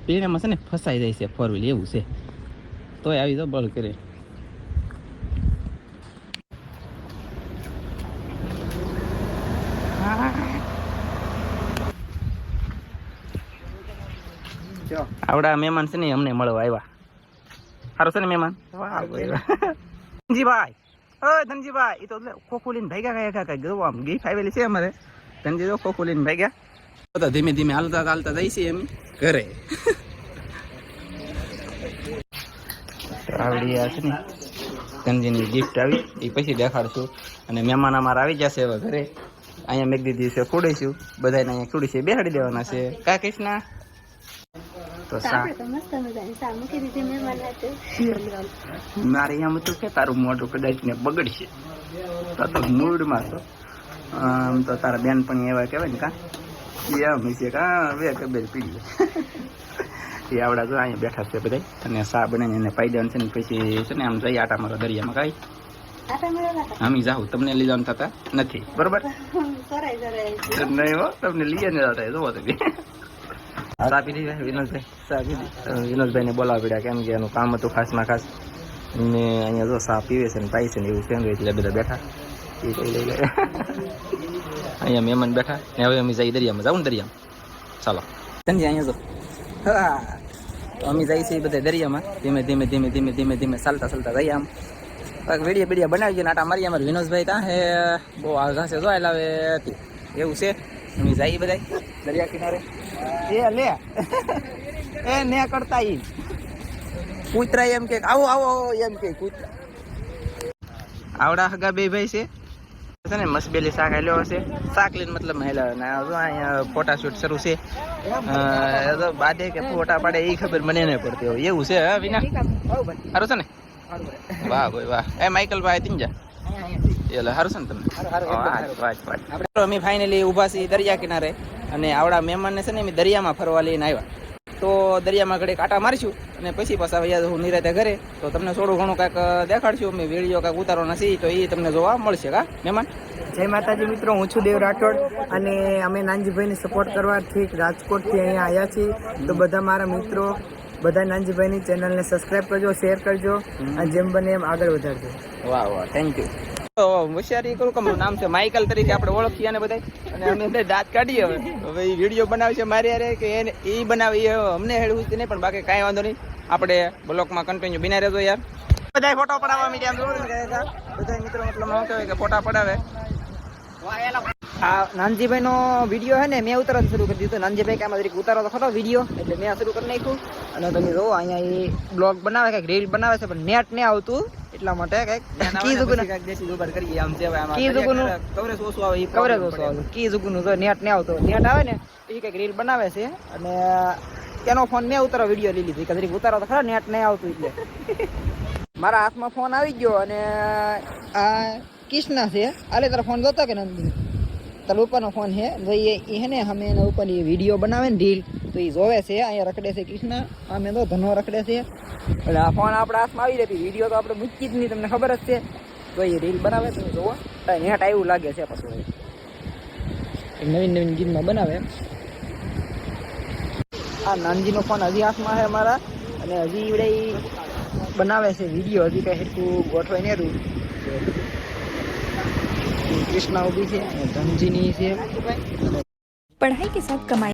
પીણામાં છે ને ફસાઈ જાય છે ફોર વ્હીલ એવું છે તોય આવી જાવ બળ કરે. આવડા મહેમાન છે ને અમને મળવા આવ્યા. સારું છે ને મહેમાન? ધનજીભાઈ, ધનજીભાઈ એ તો ખોખું લઈને ભાગ્યા કઈ ગયો આમ ગીફ આવેલી છે અમારે. ધનજી તો ખોખું લઈને ભાગ્યા તો ધીમે ધીમે હાલતા જઈશી એમ ઘરે. આવડી આ છે ને ધનજીની ગિફ્ટ આવી એ પછી દેખાડશું. અને મહેમાન અમારા આવી જશે હવે ઘરે. અહીંયા મેં દીધી છે ખોડીશું બધાને. અહીંયા ખોડી બેહાડી દેવાના છે. કા કૃષ્ણા તો મારે એમ હતું કે તારું મોઢું કદાચ ને બગડશે તો મૂડમાં તો આમ તો તારા બેન પણ એવા કહેવાય ને કા એમ છે કા બે કબેલ પીડી. એ આવડા જો અહીંયા બેઠા છે બધા અને સા બનાવીને એને પાઈ દેવાનું છે ને પછી છે ને આમ જઈ આટા મારો દરિયામાં કાંઈ અમે જાઉં તમને લઈ જવાનું થતા નથી બરોબર નહીં હો તમને લઈએ ને જતા જોવો તમે. ચા પી દીધી વિનોદભાઈ? ચા પીધી. વિનોદભાઈને બોલાવવા પડ્યા કેમ કે એનું કામ હતું ખાસમાં ખાસ ને અહીંયા જો ચા પીવે છે ને પાઈ છે ને એવું છે એટલે બધા બેઠા એ કઈ લઈ લે. અહીંયા મહેમાન બેઠા ને હવે અમે જઈ દરિયામાં જાઉં ને દરિયામાં ચાલો સમજી અહીંયા જો. હા અમે જઈએ છીએ બધા દરિયામાં ધીમે ધીમે ધીમે ધીમે ધીમે ધીમે ચાલતા જઈએ આમ. વિડીયો બીડિયા બનાવી ગયો નાટા મારી અમારે વિનોદભાઈ ત્યાં હે બહુ આઘા છે જો લાવે એવું છે. અમે જઈએ બધા દરિયા કિનારે. એ લે એ ને કરતા ઈ કૂતરા એમ કે આવો આવો એમ કે કૂતરા. આવડા હગા બે ભાઈ છે ને મસબેલી શાક હાલ્યો હશે. શાક લઈને મતલબ અહીંયા ફોટાશૂટ શરૂ છે. બાદે કે ફોટા પાડે એ ખબર મને નહીં પડતી હોય એવું છે. હા વિના સારું છે ને? વાહ ભાઈ વાહ. એ માઇકલ ભાઈ તીંજા એટલે સારું છે ને તમને? અમે ફાઇનલી ઊભા છીએ દરિયા કિનારે અને આવડા મહેમાનને છે ને અમે દરિયામાં ફરવા લઈને આવ્યા. તો દરિયામાં ઘડી કાંટા મારીશું અને પછી પાછા વૈયા હું નિરાતે ઘરે. તો તમને થોડું ઘણું કાંઈક દેખાડશું. અમે વિડીયો કાંઈક ઉતારવાના છીએ તો એ તમને જોવા મળશે. કા મહેમાન? જય માતાજી મિત્રો, હું છું દેવ રાઠોડ અને અમે નાનજીભાઈને સપોર્ટ કરવા ઠીક રાજકોટથી અહીંયા આવ્યા છીએ. તો બધા મારા મિત્રો બધા નાનજીભાઈની ચેનલને સબસ્ક્રાઈબ કરજો, શેર કરજો અને જેમ બને એમ આગળ વધારજો. વાહ વાહ થેન્ક યુ. હોશિયારી કરું કે નામ છે માઇકલ તરીકે આપણે ઓળખીએ ને બધા. અને અમે દાંત કાઢીએ હવે એ વિડીયો બનાવશે મારી યારે કે એને એ બનાવે એ અમને હેડવું જ નહીં પણ બાકી કાંઈ વાંધો નહીં. આપણે બ્લોકમાં કન્ટિન્યુ બિના રહેજો યાર. બધા ફોટો પડાવવા મીડિયા બધા મિત્રો મતલબ શું કહેવાય કે ફોટા પડાવે. આ નાનજીભાઈનો વિડીયો હે ને મેં ઉતારવાનું શરૂ કરી દીધું. નાનજીભાઈ કામ ઉતારો તો ખરો વિડીયો એટલે મેં શરૂ કરી નાખ્યું. અને તમે જો અહીંયા એ બ્લોગ બનાવે કંઈક રીલ બનાવે છે પણ નેટ નહીં આવતું એટલા માટે કંઈક કી જુગુનું જો નેટ નહીં આવતું. નેટ આવે ને એ કંઈક રીલ બનાવે છે અને તેનો ફોન મેં ઉતારો વિડીયો લઈ લીધો કે ઉતારો તો ખરા નેટ નહીં આવતું એટલે. મારા હાથમાં ફોન આવી ગયો અને આ કૃષ્ણા છે. આલે તારા ફોન જોતો કે નંદી તારા ઉપરનો ફોન છે એ હે ને અમે એના ઉપર વિડીયો બનાવે ને રીલ તો એ જોવે છે. અહીંયા રખડે છે કૃષ્ણા અમે તો ધનો રખડે છે એટલે આ ફોન આપણા હાથમાં આવી રહેતી. વિડીયો તો આપણે મૂકી જ નહીં તમને ખબર જ છે. તો એ રીલ બનાવે તમે જોવો નેટ આવ્યું લાગે છે. પાછું નવીન ગીતમાં બનાવે. આ નાનજીનો ફોન હજી હાથમાં છે અમારા અને હજી એવડે બનાવે છે વિડીયો. હજી કંઈ હેઠું ગોઠવાય ને રૂ कृष्णा उभी है धनजी नहीं है. पढ़ाई के साथ कमाई